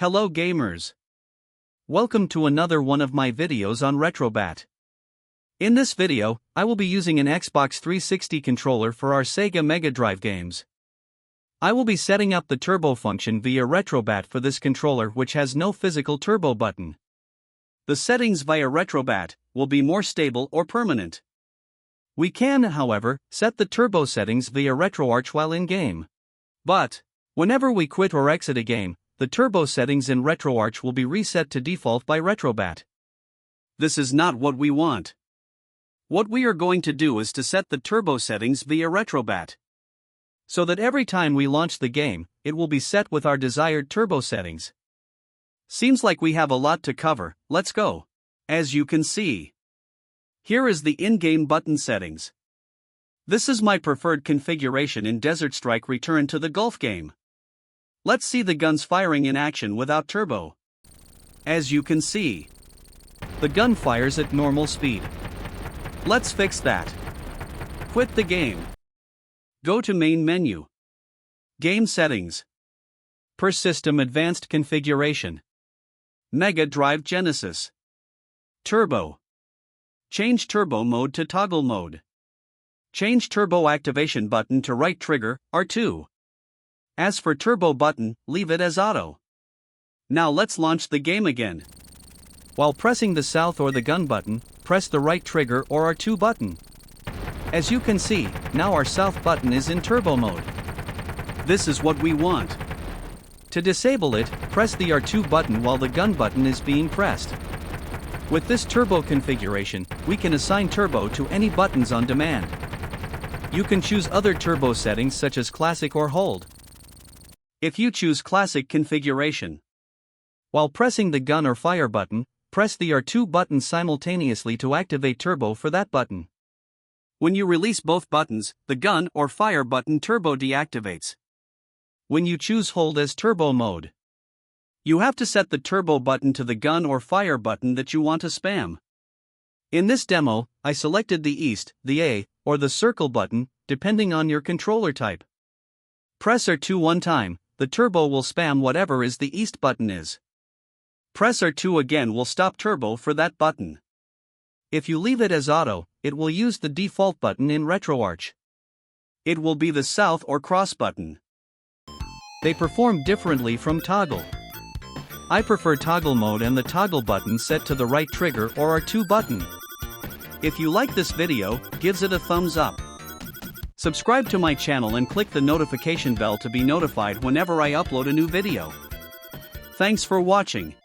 Hello gamers! Welcome to another one of my videos on RetroBat. In this video, I will be using an Xbox 360 controller for our Sega Mega Drive games. I will be setting up the turbo function via RetroBat for this controller, which has no physical turbo button. The settings via RetroBat will be more stable or permanent. We can, however, set the turbo settings via RetroArch while in-game. But whenever we quit or exit a game, the turbo settings in RetroArch will be reset to default by RetroBat. This is not what we want. What we are going to do is to set the turbo settings via RetroBat, so that every time we launch the game, it will be set with our desired turbo settings. Seems like we have a lot to cover, let's go. As you can see, here is the in-game button settings. This is my preferred configuration in Desert Strike Return to the Gulf game. Let's see the guns firing in action without turbo. As you can see, the gun fires at normal speed. Let's fix that. Quit the game. Go to main menu. Game settings. Per system advanced configuration. Mega Drive Genesis. Turbo. Change turbo mode to toggle mode. Change turbo activation button to right trigger, R2. As for turbo button, leave it as auto. Now let's launch the game again. While pressing the south or the gun button, press the right trigger or R2 button. As you can see, now our south button is in turbo mode. This is what we want. To disable it, press the R2 button while the gun button is being pressed. With this turbo configuration, we can assign turbo to any buttons on demand. You can choose other turbo settings such as classic or hold. If you choose classic configuration, while pressing the gun or fire button, press the R2 button simultaneously to activate turbo for that button. When you release both buttons, the gun or fire button turbo deactivates. When you choose hold as turbo mode, you have to set the turbo button to the gun or fire button that you want to spam. In this demo, I selected the east, the A, or the circle button, depending on your controller type. Press R2 one time, the turbo will spam whatever is the east button is. Press R2 again will stop turbo for that button. If you leave it as auto, it will use the default button in RetroArch. It will be the south or cross button. They perform differently from toggle. I prefer toggle mode and the toggle button set to the right trigger or R2 button. If you like this video, give it a thumbs up. Subscribe to my channel and click the notification bell to be notified whenever I upload a new video. Thanks for watching.